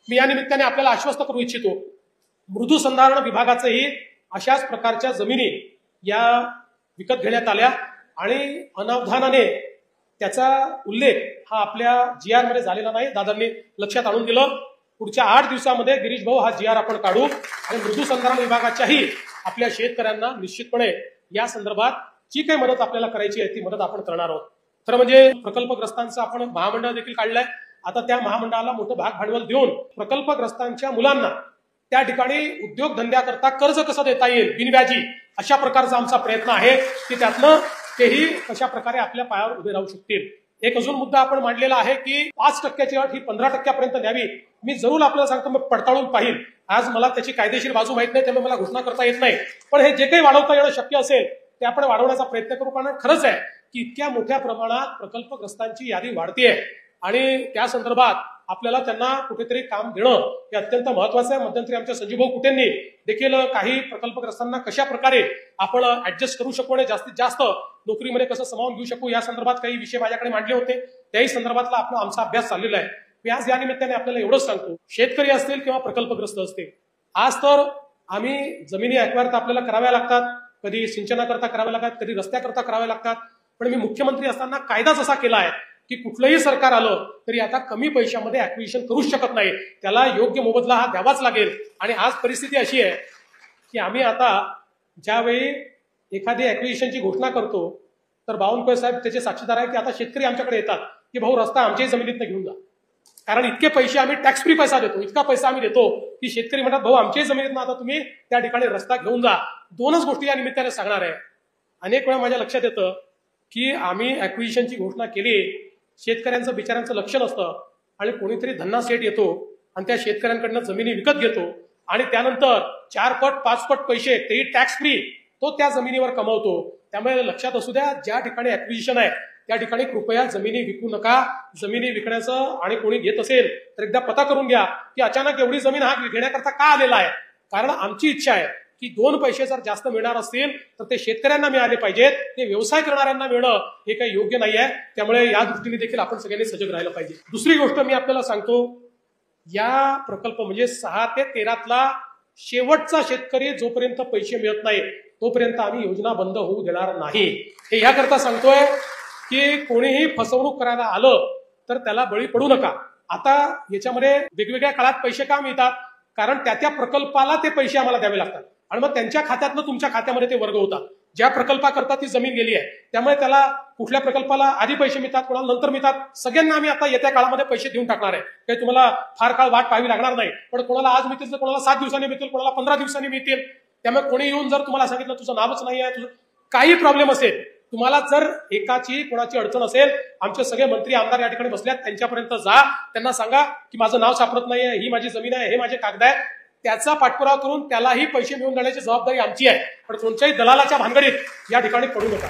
मी या निमित्ताने आपल्याला आश्वस्त करू इच्छितो, मृदूसंधारण विभागाचेही अशाच प्रकारच्या जमिनी या विकत घेण्यात आल्या आणि अनावधानाने त्याचा उल्लेख हा आपल्या GR मध्ये झालेला नाही. दादांनी लक्षात आणून दिलं. पुढच्या 8 दिवसामध्ये गिरीश भाऊ हा GR आपण काढू आणि मृदूसंधारण विभागाच्याही आपल्या शेतकऱ्यांना निश्चितपणे या संदर्भात जी काही मदत आपल्याला करायची आहे ती मदत आपण करणार आहोत. खरं म्हणजे प्रकल्पग्रस्तांचं आपण महामंडळ देखील काढलंय. आता त्या महामंडळाला मोठं भाग भांडवल देऊन प्रकल्पग्रस्तांच्या मुलांना त्या ठिकाणी उद्योगधंद्याकरता कर्ज कसं देता येईल बिनव्याजी, अशा प्रकारचा आमचा प्रयत्न आहे की त्यातनं तेही कशा प्रकारे आपल्या पायावर उभे राहू शकतील. एक अजून मुद्दा आपण मांडलेला आहे की 5%ची अट ही 15% न्यावी. मी जरूर आपल्याला सांगतो, मी पडताळून पाहिल. आज मला त्याची कायदेशीर बाजू माहित नाही, त्यामुळे मला घोषणा करता येत नाही. पण हे जे काही वाढवता येणं शक्य असेल ते आपण वाढवण्याचा प्रयत्न करू. कारण खरंच आहे की इतक्या मोठ्या प्रमाणात प्रकल्पग्रस्तांची यादी वाढतीये आणि त्या संदर्भात आपल्याला त्यांना कुठेतरी काम देणं हे अत्यंत महत्वाचं आहे. मध्यंतरी आमच्या संजीवभाऊ कुटेंनी देखील काही प्रकल्पग्रस्तांना कशा प्रकारे आपण ऍडजस्ट करू शकू आणि जास्तीत जास्त नोकरीमध्ये कसं सामावून घेऊ शकू या संदर्भात काही विषय माझ्याकडे मांडले होते. त्याही संदर्भातला आमचा अभ्यास चाललेला आहे. मी आज या निमित्ताने आपल्याला एवढंच सांगतो, शेतकरी असतील किंवा प्रकल्पग्रस्त असतील, आज तर आम्ही जमिनी ऍक्वायर आपल्याला कराव्या लागतात, कधी सिंचनाकरता कराव्या लागतात, कधी रस्त्याकरता कराव्या लागतात. पण मी मुख्यमंत्री असताना कायदाच असा केला आहे की कुठलंही सरकार आलं तरी आता कमी पैशामध्ये ऍक्विजिशन करूच शकत नाही, त्याला योग्य मोबदला हा द्यावाच लागेल. आणि आज परिस्थिती अशी आहे की आम्ही आता ज्यावेळी एखादी ऍक्विजिशनची घोषणा करतो तर बावनकुळे साहेब त्याचे साक्षीदार आहे की आता शेतकरी आमच्याकडे येतात की भाऊ रस्ता आमच्याही जमिनीतनं घेऊन जा, कारण इतके पैसे आम्ही टॅक्स फ्री पैसा देतो, इतका पैसा आम्ही देतो की शेतकरी म्हणतात भाऊ आमच्याही जमिनीतनं आता तुम्ही त्या ठिकाणी रस्ता घेऊन जा. 2च गोष्टी या निमित्ताने सांगणार आहे. अनेक वेळा माझ्या लक्षात येतं की आम्ही ऍक्विजिशनची घोषणा केली, शेतकऱ्यांचं बिचाऱ्यांचं लक्ष नसतं आणि कोणीतरी धन्ना सेट येतो आणि त्या शेतकऱ्यांकडनं जमिनी विकत घेतो आणि त्यानंतर 4 पट 5 पट पैसे तेही टॅक्स फ्री तो त्या जमिनीवर कमवतो. त्यामुळे लक्षात असू द्या, ज्या ठिकाणी ऍक्विजिशन आहे त्या ठिकाणी कृपया जमिनी विकू नका. जमिनी विकण्याचं आणि कोणी घेत असेल तर एकदा पता करून घ्या की अचानक एवढी जमीन हा घेण्याकरता का आलेला आहे. कारण आमची इच्छा आहे की 2 पैसे जर जास्त मिळणार असतील तर ते शेतकऱ्यांना मिळाले पाहिजेत, ते व्यवसाय करणाऱ्यांना मिळणं हे काही योग्य नाही आहे. त्यामुळे या दृष्टीने देखील आपण सगळ्यांनी सजग राहिलं पाहिजे. दुसरी गोष्ट मी आपल्याला सांगतो, या प्रकल्प म्हणजे 6 ते 13तला शेवटचा शेतकरी जोपर्यंत पैसे मिळत नाही तोपर्यंत आम्ही योजना बंद होऊ देणार नाही. हे याकरता सांगतोय की कोणीही फसवणूक करायला आलं तर त्याला बळी पडू नका. आता याच्यामध्ये वेगवेगळ्या काळात पैसे का मिळतात, कारण त्या प्रकल्पाला ते पैसे आम्हाला द्यावे लागतात आणि मग त्यांच्या खात्यातनं तुमच्या खात्यामध्ये ते वर्ग होतात. ज्या प्रकल्पाकरता ती जमीन गेली आहे त्यामुळे त्याला कुठल्या प्रकल्पाला आधी पैसे मिळतात, कोणाला नंतर मिळतात, सगळ्यांना आम्ही आता येत्या काळामध्ये पैसे देऊन टाकणार आहे. काही तुम्हाला फार काळ वाट पाहावी लागणार नाही. पण कोणाला आज मिळतील तर कोणाला 7 दिवसांनी मिळतील, कोणाला 15 दिवसांनी मिळतील. त्यामुळे कोणी येऊन जर तुम्हाला सांगितलं तुझं नावच नाही आहे, तुझं काही प्रॉब्लेम असेल, तुम्हाला जर एकाची कोणाची अडचण असेल, आमचे सगळे मंत्री आमदार या ठिकाणी बसल्यात, त्यांच्यापर्यंत जा, त्यांना सांगा की माझं नाव सापडत नाहीये, ही माझी जमीन आहे, हे माझे कागद आहे. त्याचा पाठपुरावा करून त्यालाही पैसे मिळवून देण्याची जबाबदारी आमची आहे. पण कोणत्याही दलालाच्या भानगडीत या ठिकाणी पडू नका.